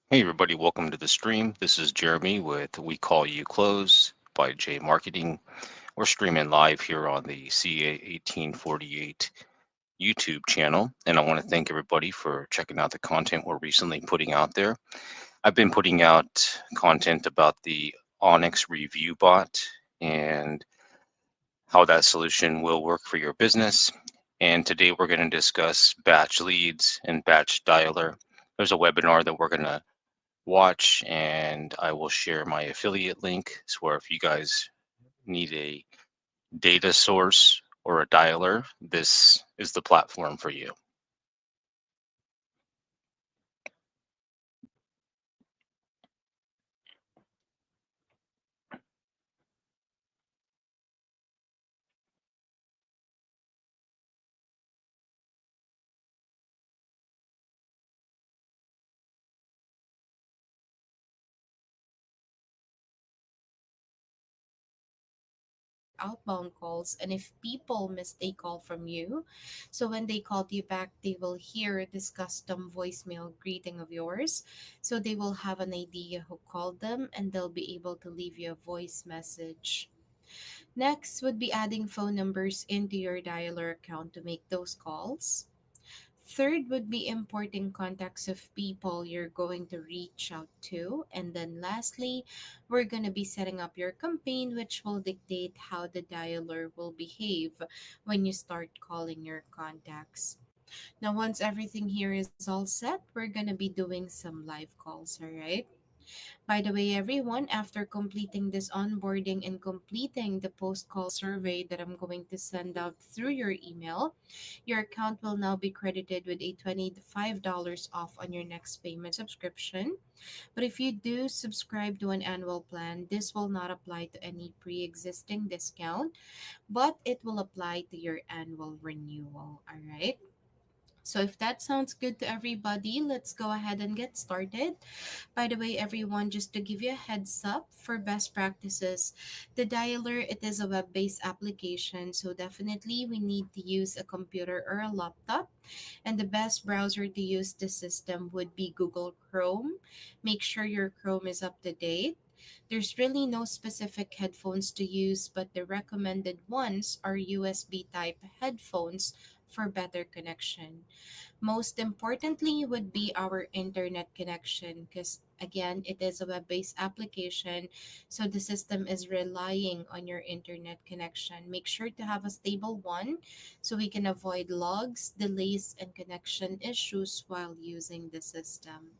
Hey everybody, welcome to the stream. This is Jeremy with We Call You Close by J Marketing. We're streaming live here on the CA 1848 YouTube channel, and I want to thank everybody for checking out the content we're recently putting out there. I've been putting out content about the Onyx Review Bot and how that solution will work for your business. And today we're going to discuss batch leads and batch dialer. There's a webinar that we're going to watch, and I will share my affiliate link. So where if you guys need a data source or a dialer, this is the platform for you. Outbound calls, and if people miss a call from you, so when they called you back, they will hear this custom voicemail greeting of yours, so they will have an idea who called them and they'll be able to leave you a voice message. Next would be adding phone numbers into your dialer account to make those calls. Third would be importing contacts of people you're going to reach out to. And then lastly, we're going to be setting up your campaign, which will dictate how the dialer will behave when you start calling your contacts. Now, once everything here is all set, we're going to be doing some live calls, all right? By the way, everyone, after completing this onboarding and completing the post call survey that I'm going to send out through your email, your account will now be credited with a $25 off on your next payment subscription. But if you do subscribe to an annual plan, this will not apply to any pre existing discount, but it will apply to your annual renewal. All right. So, if that sounds good to everybody, let's go ahead and get started. By the way, everyone, just to give you a heads up for best practices, the dialer, it is a web-based application, so definitely we need to use a computer or a laptop. And the best browser to use this system would be Google Chrome. Make sure your Chrome is up to date. There's really no specific headphones to use, but the recommended ones are USB type headphones for better connection. Most importantly would be our internet connection, because again, it is a web-based application, so the system is relying on your internet connection. Make sure to have a stable one so we can avoid logs, delays, and connection issues while using the system.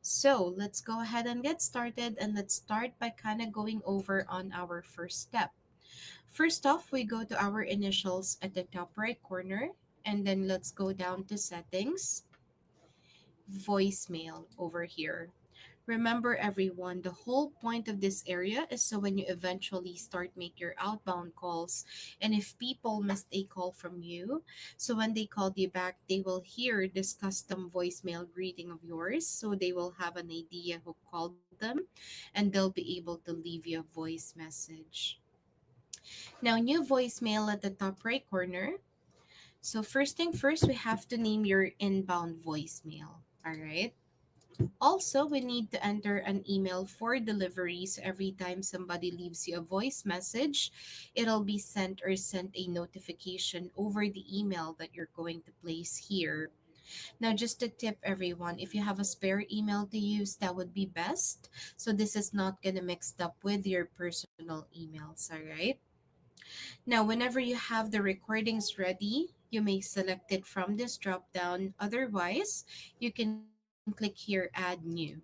So let's go ahead and get started, and let's start by kind of going over on our first step. First off, we go to our initials at the top right corner, and then let's go down to settings, voicemail over here. Remember everyone, the whole point of this area is so when you eventually start make your outbound calls, and if people missed a call from you, so when they called you back, they will hear this custom voicemail greeting of yours, so they will have an idea who called them and they'll be able to leave you a voice message. Now, new voicemail at the top right corner. So first thing first, we have to name your inbound voicemail. All right. Also, we need to enter an email for delivery. So every time somebody leaves you a voice message, it'll be sent a notification over the email that you're going to place here. Now, just a tip, everyone, if you have a spare email to use, that would be best. So this is not going to mix up with your personal emails, all right? Now, whenever you have the recordings ready, you may select it from this drop down. Otherwise, you can click here Add New.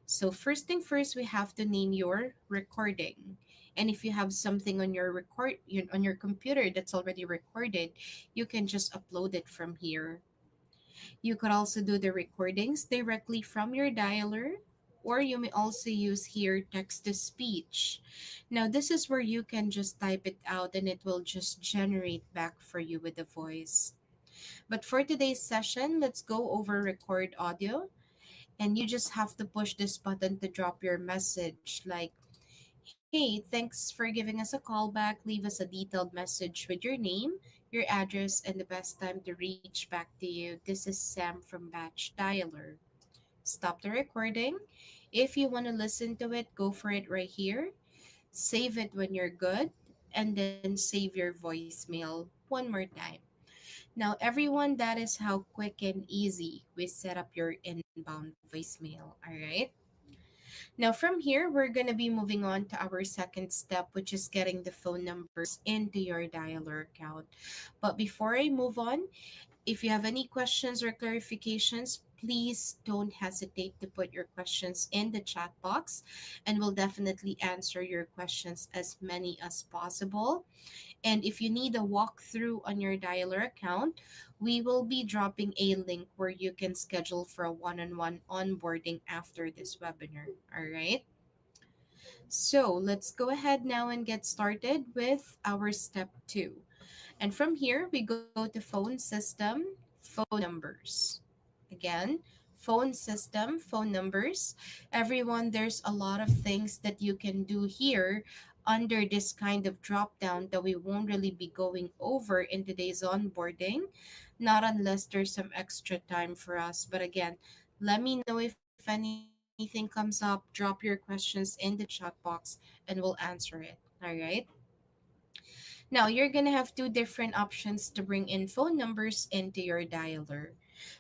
So, first thing first, we have to name your recording. And if you have something on on your computer that's already recorded, you can just upload it from here. You could also do the recordings directly from your dialer, or you may also use here text to speech. Now, this is where you can just type it out and it will just generate back for you with the voice. But for today's session, let's go over record audio, and you just have to push this button to drop your message like, hey, thanks for giving us a call back. Leave us a detailed message with your name, your address, and the best time to reach back to you. This is Sam from Batch Dialer. stop the recording. If you want to listen to it, go for it right here. Save it when you're good, and then save your voicemail one more time. Now, everyone, that is how quick and easy we set up your inbound voicemail. All right. Now, from here, we're going to be moving on to our second step, which is getting the phone numbers into your dialer account. But before I move on, if you have any questions or clarifications, please don't hesitate to put your questions in the chat box, and we'll definitely answer your questions as many as possible. And if you need a walkthrough on your dialer account, we will be dropping a link where you can schedule for a one on one onboarding after this webinar. All right. So let's go ahead now and get started with our step two. And from here, we go to phone system, phone numbers. Again, phone system, phone numbers. Everyone, there's a lot of things that you can do here under this kind of drop down that we won't really be going over in today's onboarding, not unless there's some extra time for us. But again, let me know if anything comes up. Drop your questions in the chat box and we'll answer it. All right. Now, you're going to have two different options to bring in phone numbers into your dialer.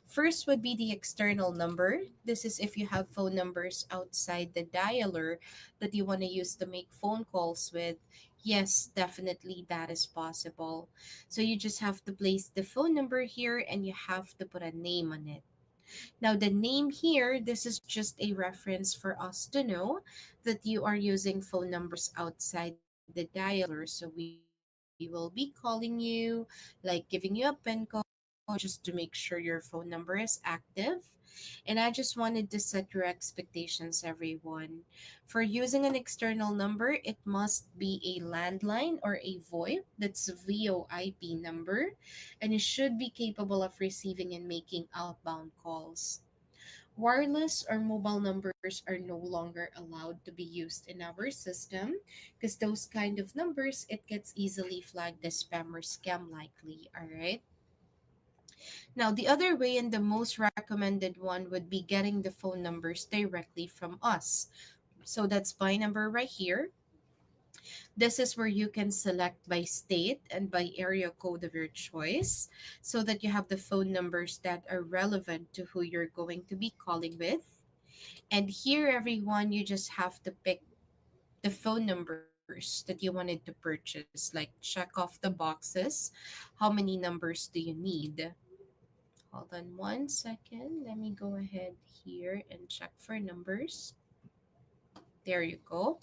First would be the external number. This is if you have phone numbers outside the dialer that you want to use to make phone calls with. Yes, definitely that is possible. So you just have to place the phone number here and you have to put a name on it. Now, the name here, this is just a reference for us to know that you are using phone numbers outside the dialer. So we will be calling you, like giving you a PIN code just to make sure your phone number is active. And I just wanted to set your expectations, everyone. For using an external number, it must be a landline or a VoIP, that's VoIP number, and you should be capable of receiving and making outbound calls. Wireless or mobile numbers are no longer allowed to be used in our system because those kind of numbers, it gets easily flagged as spam or scam likely. All right. Now, the other way and the most recommended one would be getting the phone numbers directly from us. So that's by number right here. This is where you can select by state and by area code of your choice so that you have the phone numbers that are relevant to who you're going to be calling with. And here, everyone, you just have to pick the phone numbers that you wanted to purchase, like check off the boxes. How many numbers do you need? Hold on one second. Let me go ahead here and check for numbers. There you go.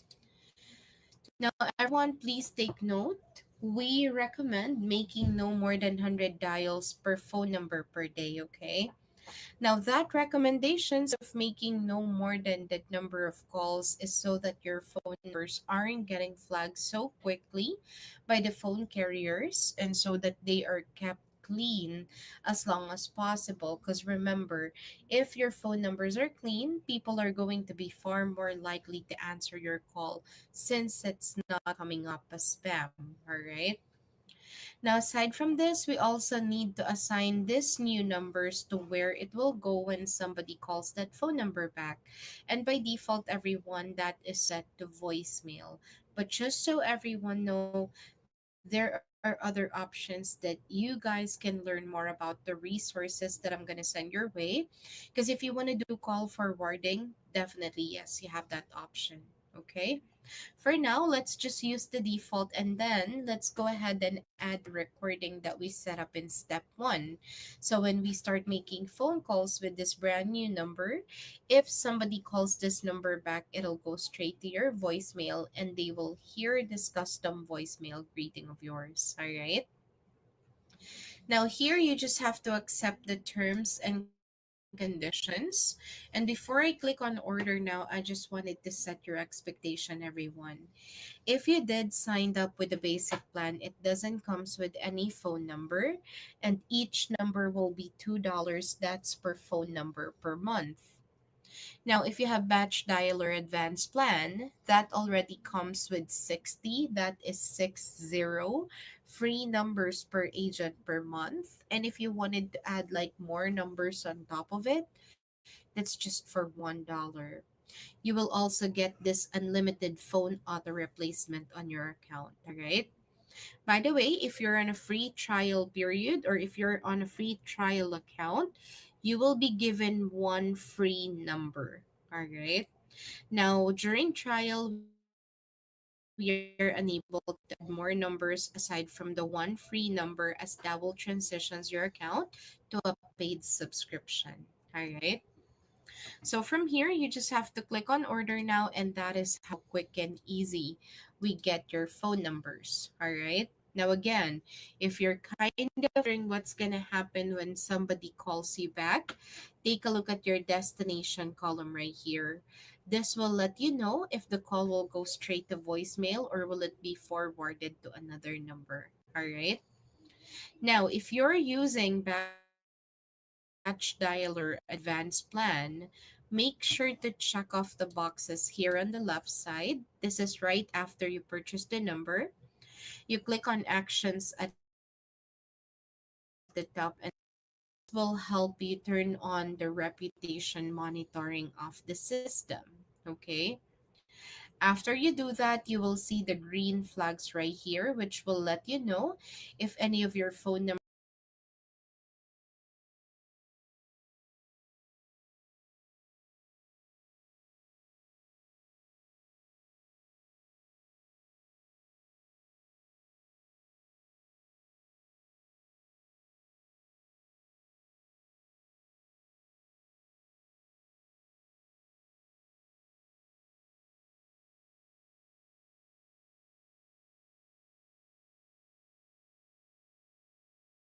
Now, everyone, please take note. We recommend making no more than 100 dials per phone number per day, okay? Now, that recommendations of making no more than that number of calls is so that your phone numbers aren't getting flagged so quickly by the phone carriers and so that they are kept clean as long as possible. Because remember, if your phone numbers are clean, people are going to be far more likely to answer your call since it's not coming up as spam, all right? Now, aside from this, we also need to assign these new numbers to where it will go when somebody calls that phone number back. And by default, everyone, that is set to voicemail. But just so everyone know, there are other options that you guys can learn more about the resources that I'm going to send your way. Because if you want to do call forwarding, definitely, yes, you have that option. Okay. For now, let's just use the default and then let's go ahead and add the recording that we set up in step one. So when we start making phone calls with this brand new number, if somebody calls this number back, it'll go straight to your voicemail and they will hear this custom voicemail greeting of yours. All right. Now, here you just have to accept the terms and conditions. And before I click on order now, I just wanted to set your expectation, everyone. If you did signed up with the basic plan, it doesn't comes with any phone number, and each number will be $2. That's per phone number per month. Now, if you have batch dialer advanced plan, that already comes with 60. That is 60 free numbers per agent per month. And if you wanted to add like more numbers on top of it, That's just for $1. You will also get this unlimited phone auto replacement on your account. All right. By the way, if you're on a free trial period or if you're on a free trial account, you will be given one free number. All right. Now, during trial, we are unable to add more numbers aside from the one free number, as that will transitions your account to a paid subscription. All right. So from here, you just have to click on order now, and that is how quick and easy we get your phone numbers. All right. Now, again, if you're kind of wondering what's going to happen when somebody calls you back, take a look at your destination column right here. This will let you know if the call will go straight to voicemail or will it be forwarded to another number. All right. Now, if you're using Batch Dialer Advanced Plan, make sure to check off the boxes here on the left side. This is right after you purchase the number. You click on actions at the top, and this will help you turn on the reputation monitoring of the system. Okay? After you do that, you will see the green flags right here, which will let you know if any of your phone numbers are active or not. All right. Now, if you are using Batch Dialer Advanced Plan, make sure to check off the boxes here on the left side. This will help you turn on the reputation monitoring of the system. Okay. Now,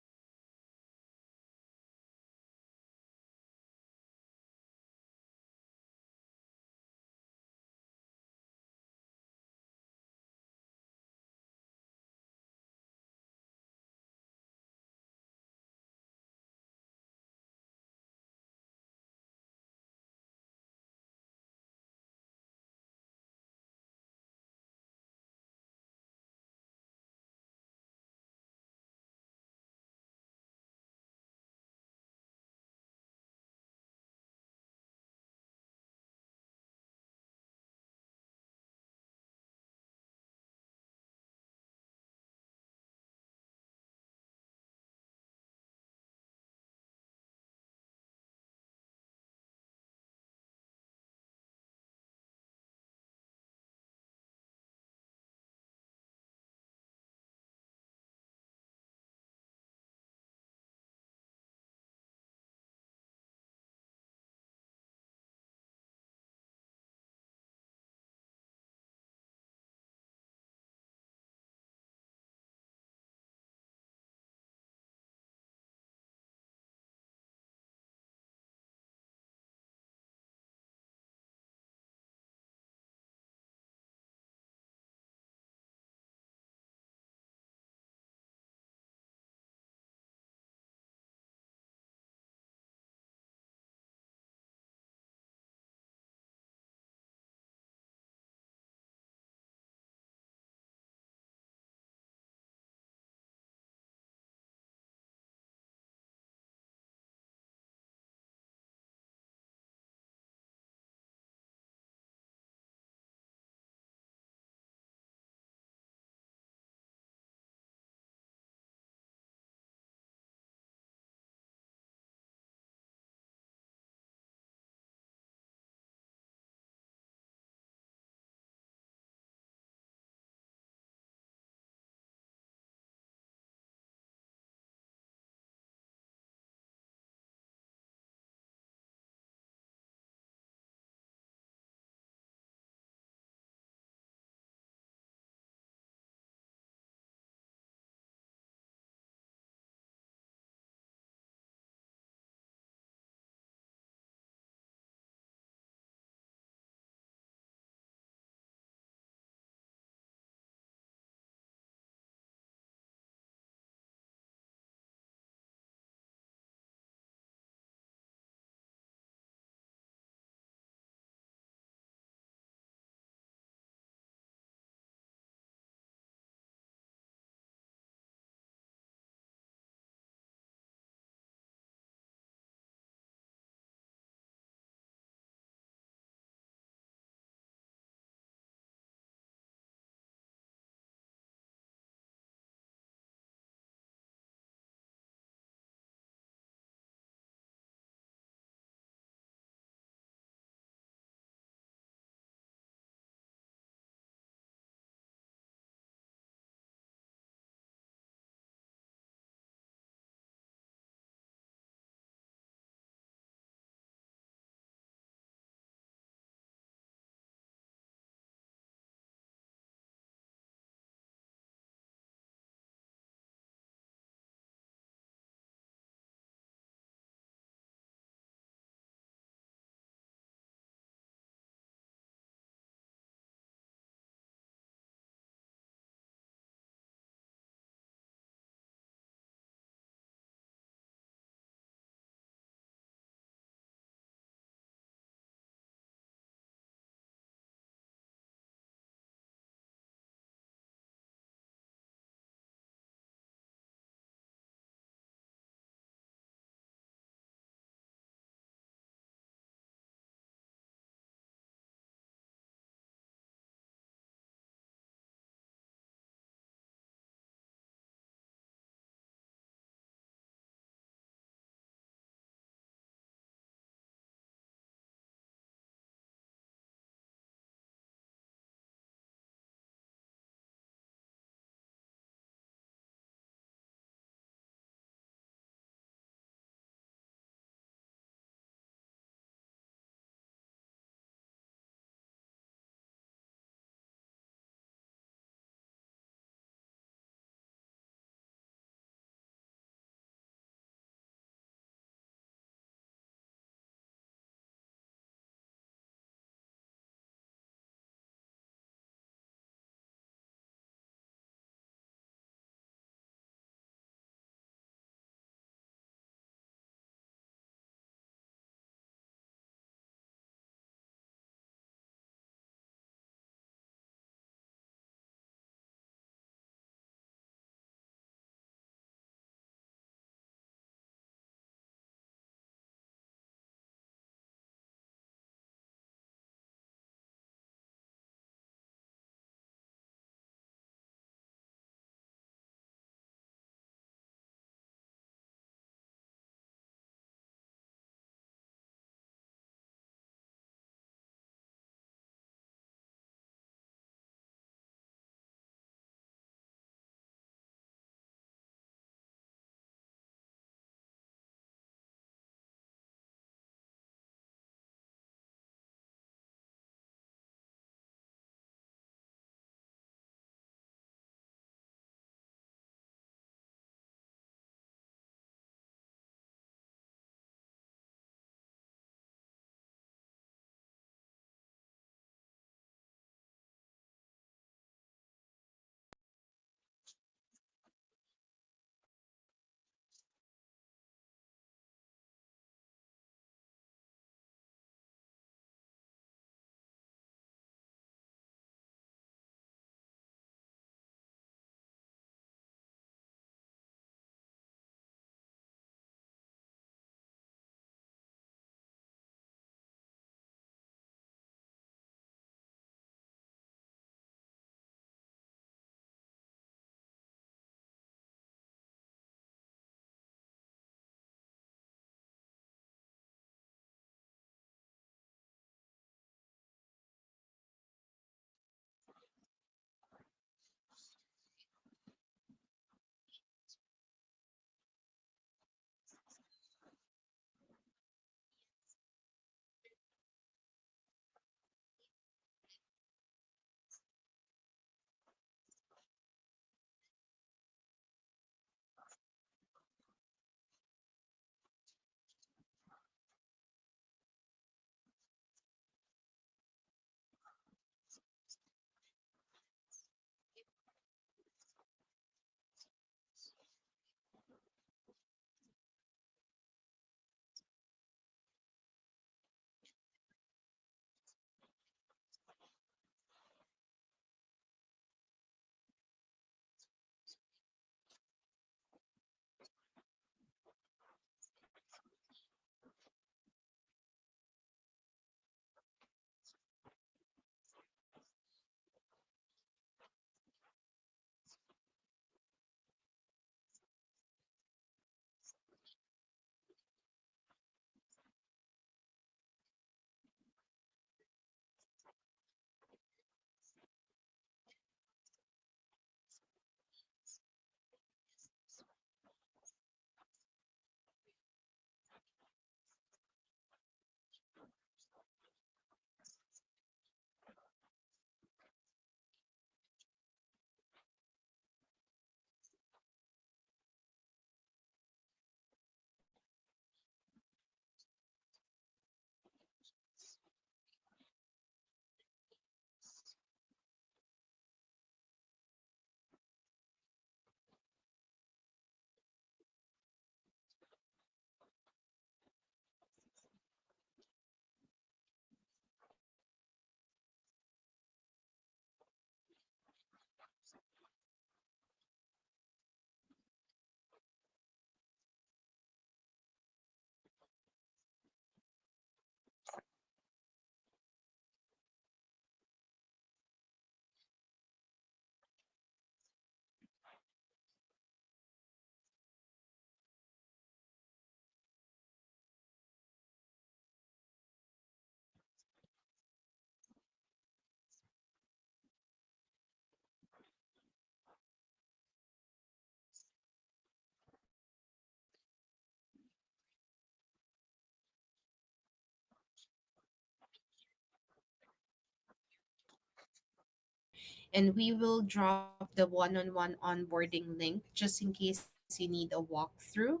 And we will drop the one-on-one onboarding link just in case you need a walkthrough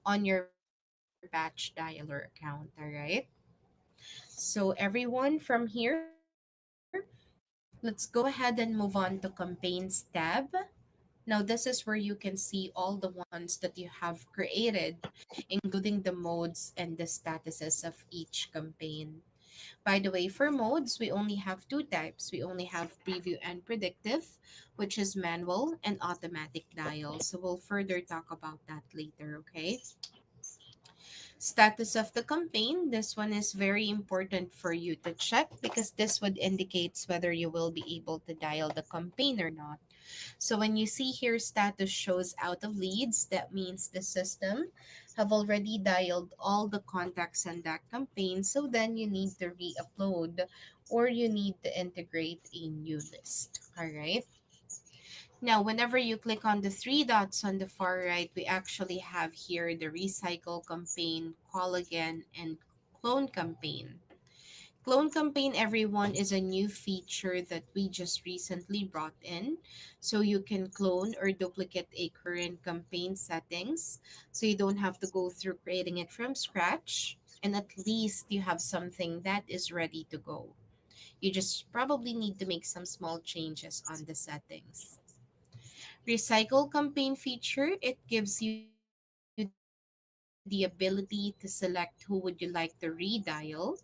on your batch dialer account. All right. So everyone, from here, let's go ahead and move on to campaigns tab. Now, this is where you can see all the ones that you have created, including the modes and the statuses of each campaign. By the way, for modes, we only have two types. We only have preview and predictive, which is manual and automatic dial. So we'll further talk about that later, okay? Status of the campaign. This one is very important for you to check because this would indicates whether you will be able to dial the campaign or not. So when you see here status shows out of leads, that means the system have already dialed all the contacts in that campaign. So then you need to re-upload or you need to integrate a new list. All right. Now, whenever you click on the three dots on the far right, we actually have here the recycle campaign, call again, and clone campaign. Clone campaign, everyone, is a new feature that we just recently brought in. So you can clone or duplicate a current campaign settings. So you don't have to go through creating it from scratch. And at least you have something that is ready to go. You just probably need to make some small changes on the settings. Recycle campaign feature, it gives you the ability to select who would you like to redial.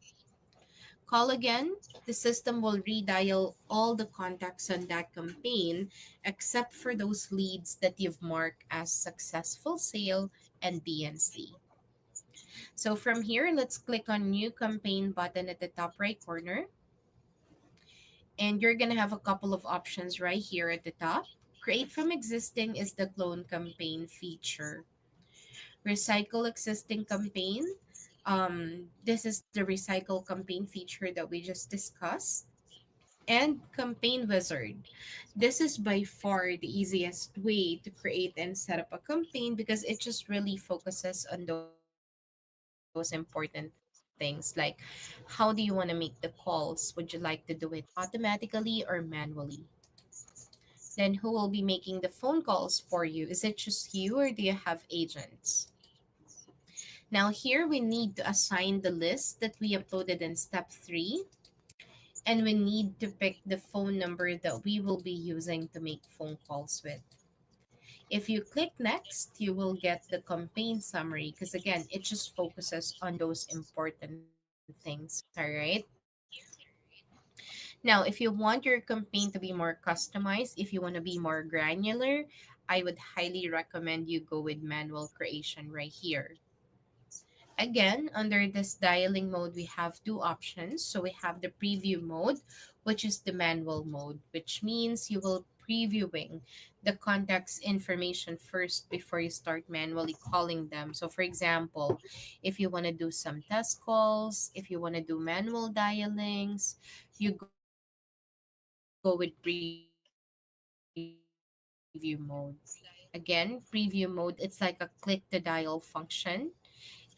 Call again, the system will redial all the contacts on that campaign except for those leads that you've marked as successful sale and BNC. So from here, let's click on new campaign button at the top right corner. And you're going to have a couple of options right here at the top. Create from existing is the clone campaign feature. Recycle existing campaign. This is the recycle campaign feature that we just discussed. And campaign wizard. This is by far the easiest way to create and set up a campaign because it just really focuses on those important things like how do you want to make the calls? Would you like to do it automatically or manually? Then who will be making the phone calls for you? Is it just you or do you have agents? Now, here we need to assign the list that we uploaded in step 3, and we need to pick the phone number that we will be using to make phone calls with. If you click next, you will get the campaign summary because again, it just focuses on those important things, all right? Now, if you want your campaign to be more customized, if you want to be more granular, I would highly recommend you go with manual creation right here. Again, under this dialing mode, we have two options. So we have the preview mode, which is the manual mode, which means you will previewing the contact's information first before you start manually calling them. So for example, if you want to do some test calls, if you want to do manual dialings, you go with preview mode. Again, preview mode, it's like a click to dial function.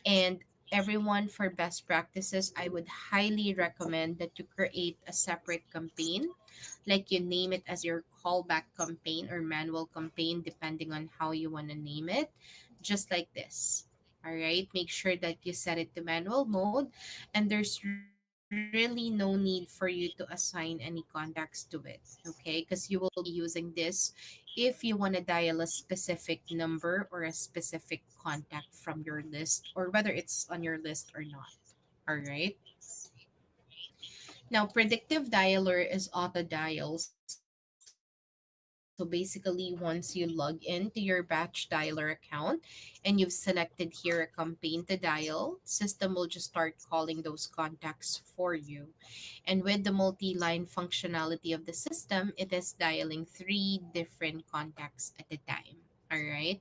And everyone, for best practices, I would highly recommend that you create a separate campaign. Like you name it as your callback campaign or manual campaign, depending on how you want to name it, just like this. All right, make sure that you set it to manual mode, and there's really no need for you to assign any contacts to it, okay? Because you will be using this if you want to dial a specific number or a specific contact from your list, or whether it's on your list or not. All right. Now, predictive dialer is auto dial. So basically, once you log into your batch dialer account and you've selected here a campaign to dial, system will just start calling those contacts for you. And with the multi-line functionality of the system, it is dialing three different contacts at a time. All right.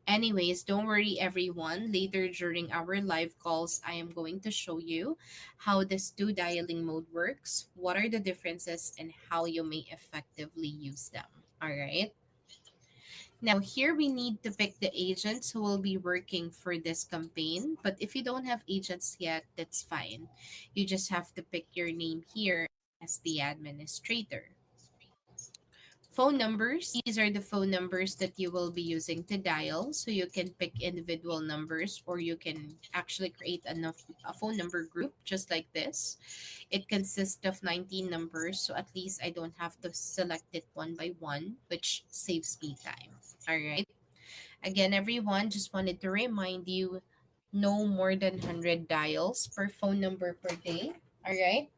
Anyways, don't worry, everyone. Later during our live calls, I am going to show you how this two dialing mode works, what are the differences, and how you may effectively use them. All right. Now, here we need to pick the agents who will be working for this campaign. But if you don't have agents yet, that's fine. You just have to pick your name here as the administrator. Phone numbers, these are the phone numbers that you will be using to dial. So you can pick individual numbers, or you can actually create a phone number group just like this. It consists of 19 numbers, so at least I don't have to select it one by one, which saves me time. All right. Again, everyone, just wanted to remind you, no more than 100 dials per phone number per day. All right.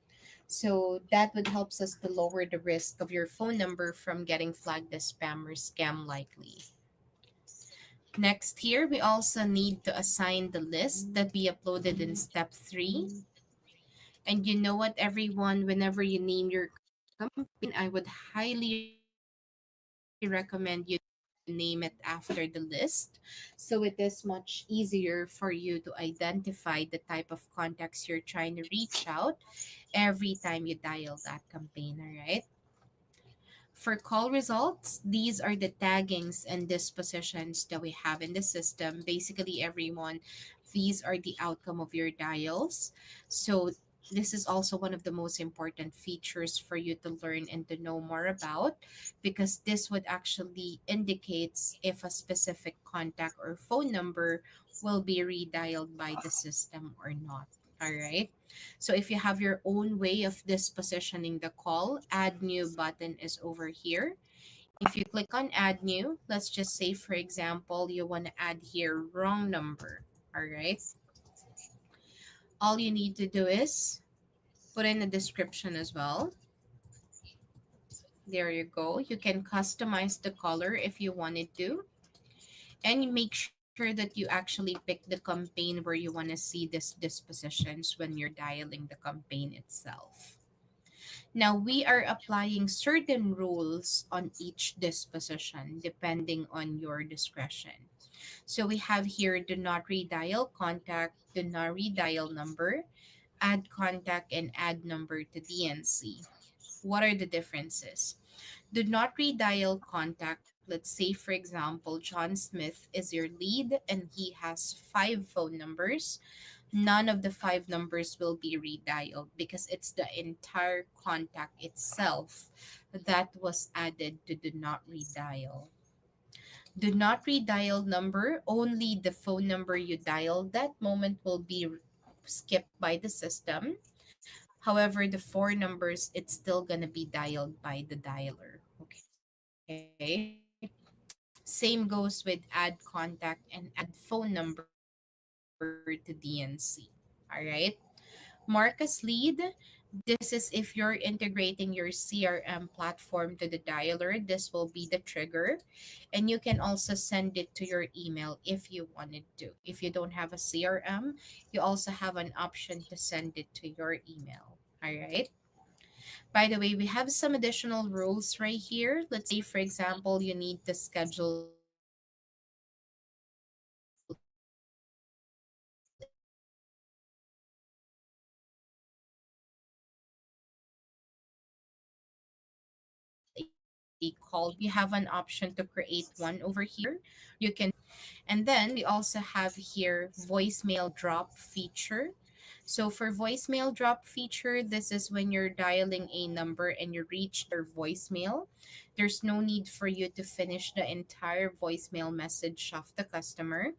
So that would helps us to lower the risk of your phone number from getting flagged as spam or scam likely. Next here, we also need to assign the list that we uploaded in step 3. And you know what, everyone, whenever you name your campaign, I would highly recommend you name it after the list. So it is much easier for you to identify the type of contacts you're trying to reach out every time you dial that campaign, all right? For call results, these are the taggings and dispositions that we have in the system. Basically, everyone, these are the outcome of your dials. So, this is also one of the most important features for you to learn and to know more about, because this would actually indicates if a specific contact or phone number will be redialed by the system or not. All right. So if you have your own way of dispositioning the call, add new button is over here. If you click on add new, let's just say, for example, you want to add here wrong number. All right. All you need to do is put in a description as well. There you go. You can customize the color if you wanted to. And you make sure that you actually pick the campaign where you want to see this dispositions when you're dialing the campaign itself. Now, we are applying certain rules on each disposition depending on your discretion. So we have here do not redial contact, do not redial number, add contact, and add number to DNC. What are the differences? Do not redial contact. Let's say, for example, John Smith is your lead and he has 5 phone numbers. None of the 5 numbers will be redialed because it's the entire contact itself that was added to do not redial. Do not redial number, only the phone number you dialed that moment will be skipped by the system. However, the 4 numbers, it's still going to be dialed by the dialer. Okay. Same goes with add contact and add phone number to DNC. All right. Mark as lead. This is if you're integrating your CRM platform to the dialer, this will be the trigger. And you can also send it to your email if you wanted to. If you don't have a CRM, you also have an option to send it to your email. All right. By the way, we have some additional rules right here. Let's say, for example, you need to schedule a call. So for example, you want to schedule a call immediately after you dial the campaign. We have an option to create one over here. You can, and then we also have here voicemail drop feature. So for voicemail drop feature, this is when you're dialing a number and you reach their voicemail. There's no need for you to finish the entire voicemail message of the customer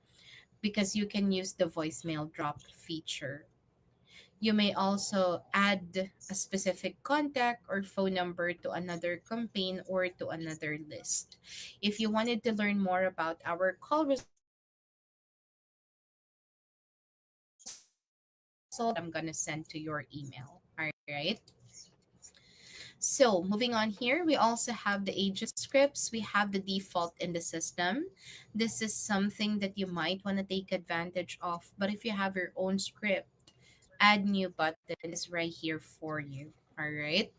because you can use the voicemail drop feature. You may also add a specific contact or phone number to another campaign or to another list. If you wanted to learn more about our call results, you can also check the link that I'm going to send to your email. All right. So, moving on here, we also have the agent scripts. We have the default in the system. This is something that you might want to take advantage of. But if you have your own script, add new button is right here for you. All right.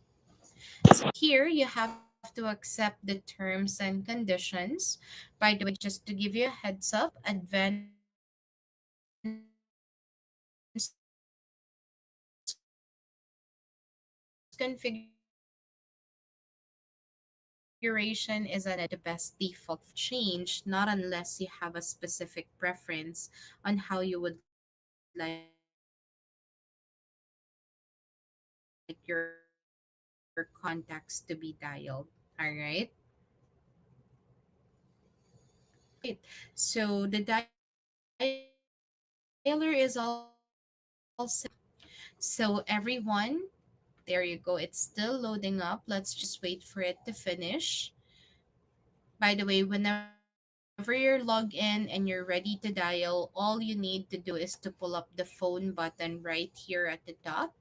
So here you have to accept the terms and conditions. By the way, just to give you a heads up, advanced configuration is the best default change, not unless you have a specific preference on how you would like your contacts to be dialed. All right. So here you have to accept the terms and conditions by the way, just to give you a heads up. So the dialer is all set. So everyone, there you go. It's still loading up. Let's just wait for it to finish. By the way, whenever you're logged in and you're ready to dial, all you need to do is to pull up the phone button right here at the top.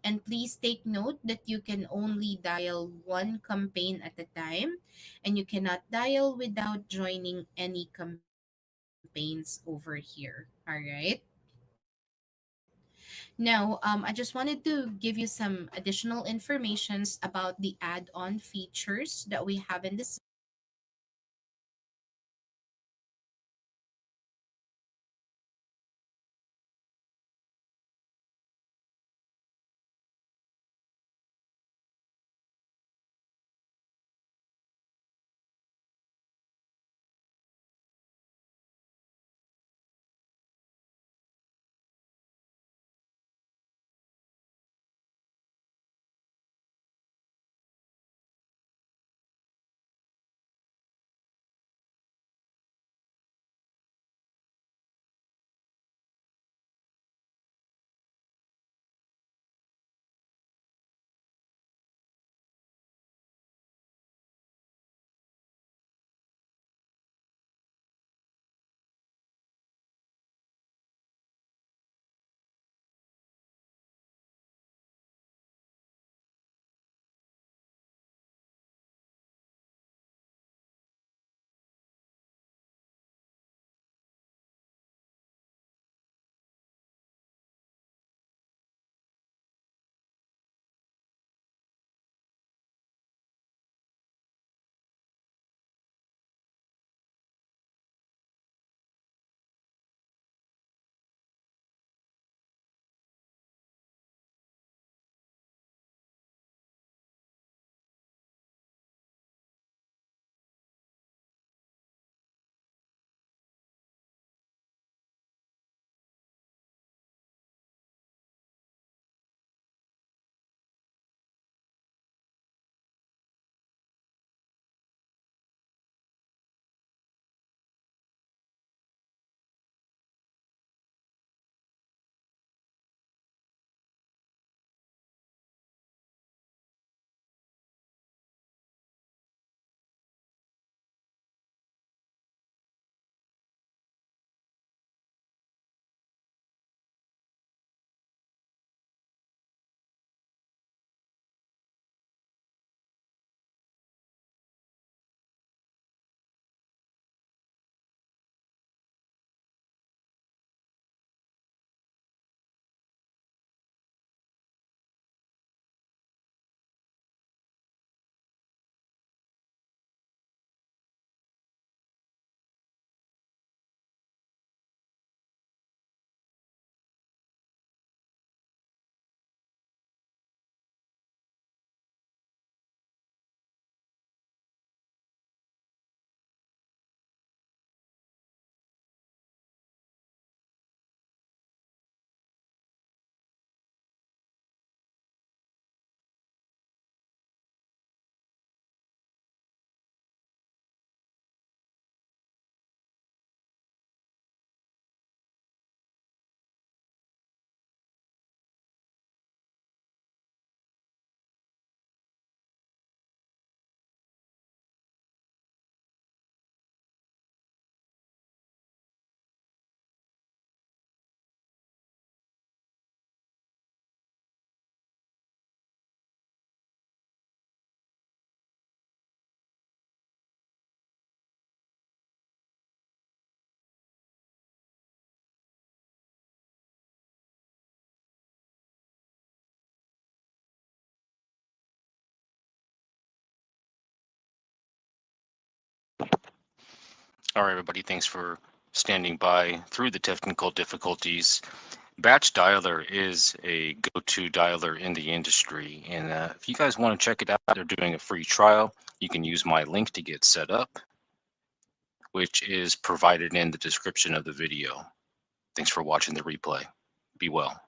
And please take note that you can only dial one campaign at a time, and you cannot dial without joining any campaigns over here. All right. Now, I just wanted to give you some additional informations about the add-on features that we have in the system. So first, we have All right, everybody, thanks for standing by through the technical difficulties. Batch Dialer is a go-to dialer in the industry. And if you guys want to check it out, they're doing a free trial. You can use my link to get set up, which is provided in the description of the video. Thanks for watching the replay. Be well.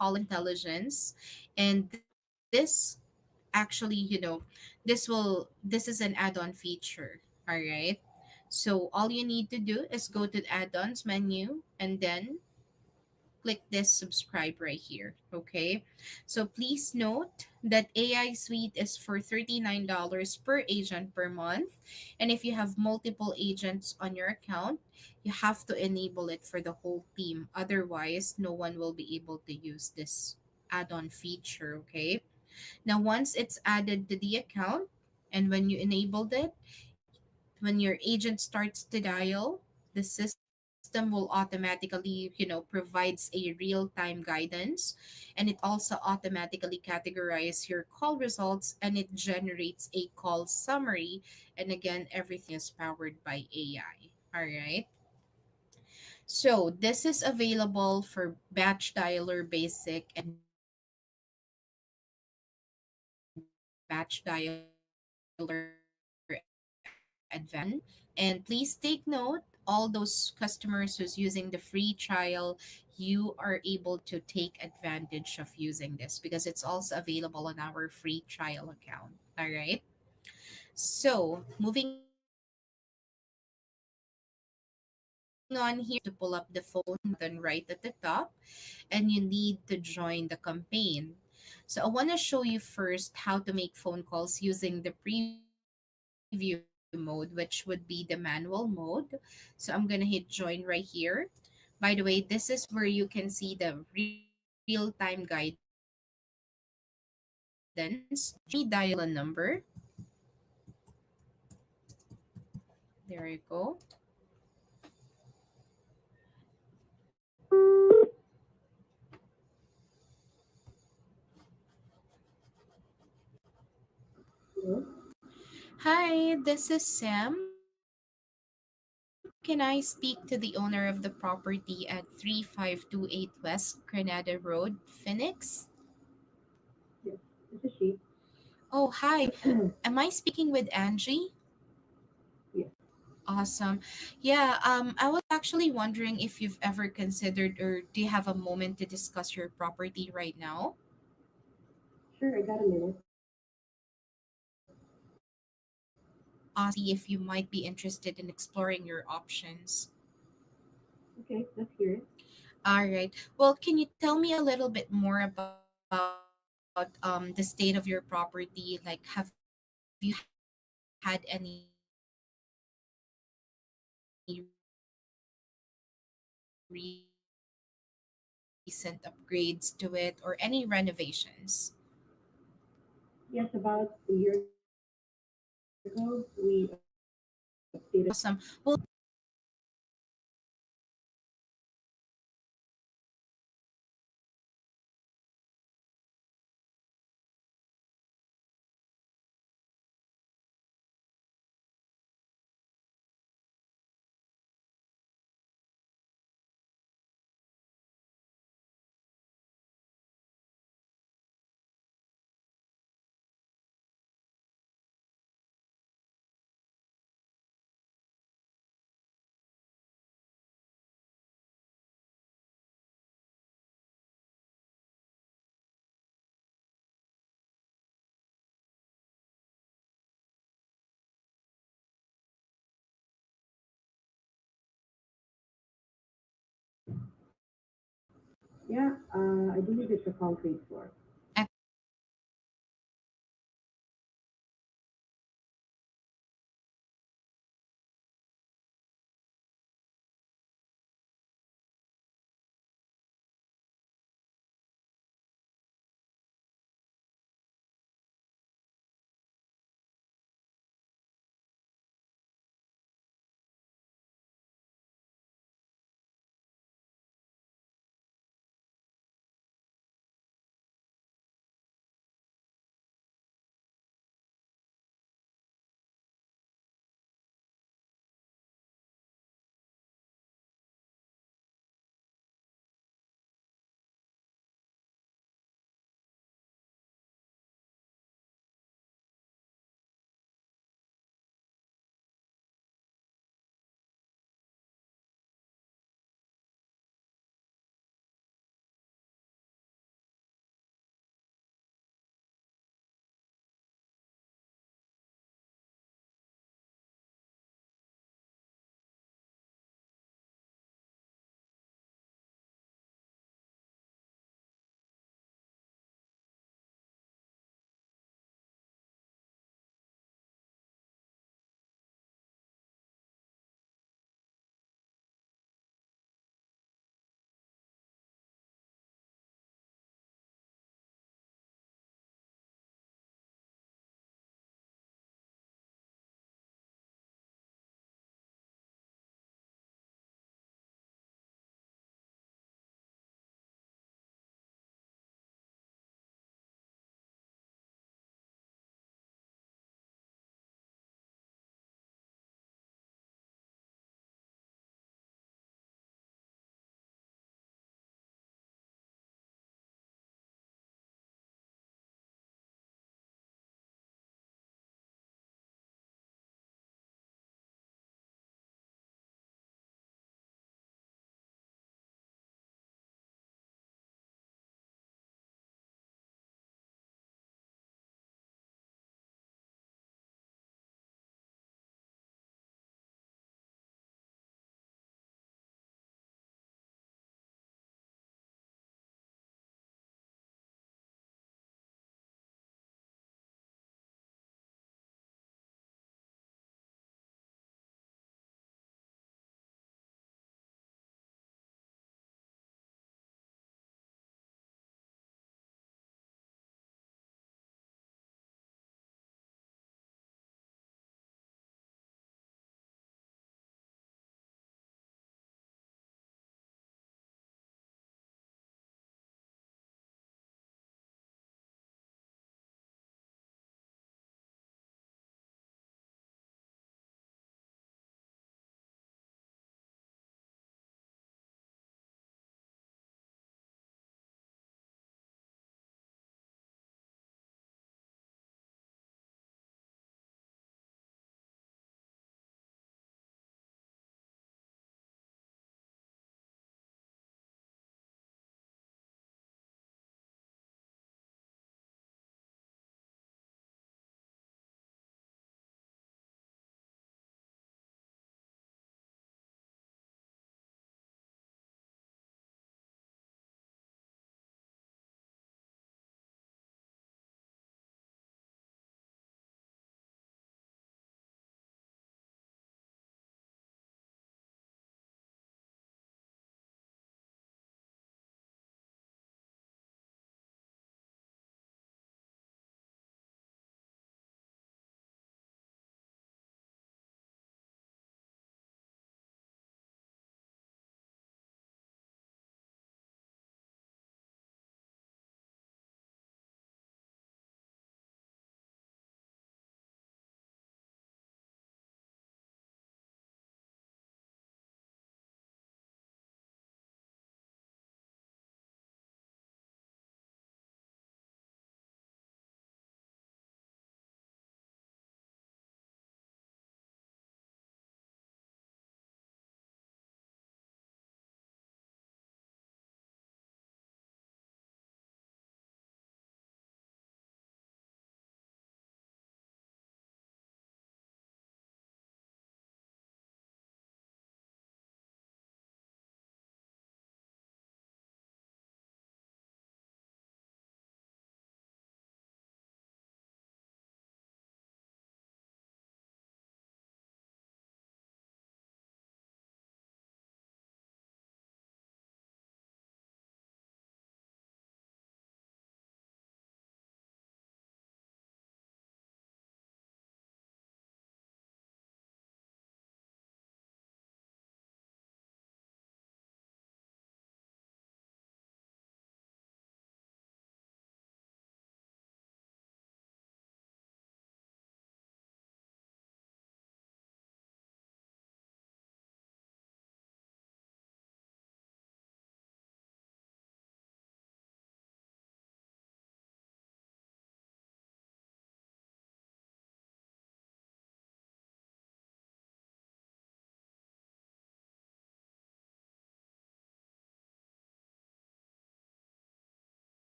call intelligence, and this actually, this is an add-on feature. All right. So all you need to do is go to the add-ons menu and then click this subscribe right here. Okay. So please note that AI Suite is for $39 per agent per month. And if you have multiple agents on your account, you have to enable it for the whole team. Otherwise, no one will be able to use this add on feature. Okay. Now, once it's added to the account, and when you enabled it, when your agent starts to dial, the system will automatically, provides a real-time guidance, and it also automatically categorize your call results, and it generates a call summary. And again, everything is powered by AI. All right. So this is available for Batch Dialer Basic and Batch Dialer Advanced. And please take note, all those customers who's using the free trial, you are able to take advantage of using this because it's also available on our free trial account. All right. So moving on here, just to pull up the phone button right at the top, and you need to join the campaign. So I want to show you first how to make phone calls using the preview mode, which would be the manual mode. So I'm going to hit join right at the top, and you need to join the campaign. So a one is showing you first how to make phone calls using the preview mode, which would be the manual mode. So I'm gonna hit join right here. By the way, this is where you can see the real-time guidance. Let me dial a number. There you go. Hi, this is Sam. Can I speak to the owner of the property at 3528 West Granada Road, Phoenix? Yes, this is she. Oh, hi. Am I speaking with Angie? Yes, Awesome. Yeah, I was actually wondering if you've ever considered, or do you have a moment to discuss your property right now? sure, I got a minute. Awesome. I was calling to see if you might be interested in exploring your options. Okay, let's hear it. All right. Well, can you tell me a little bit more about the state of your property? Like, have you had any recent upgrades to it, or any renovations? Yes, about a year ago, we updated our kitchen. Awesome. Well, Yeah, I believe it's a concrete floor.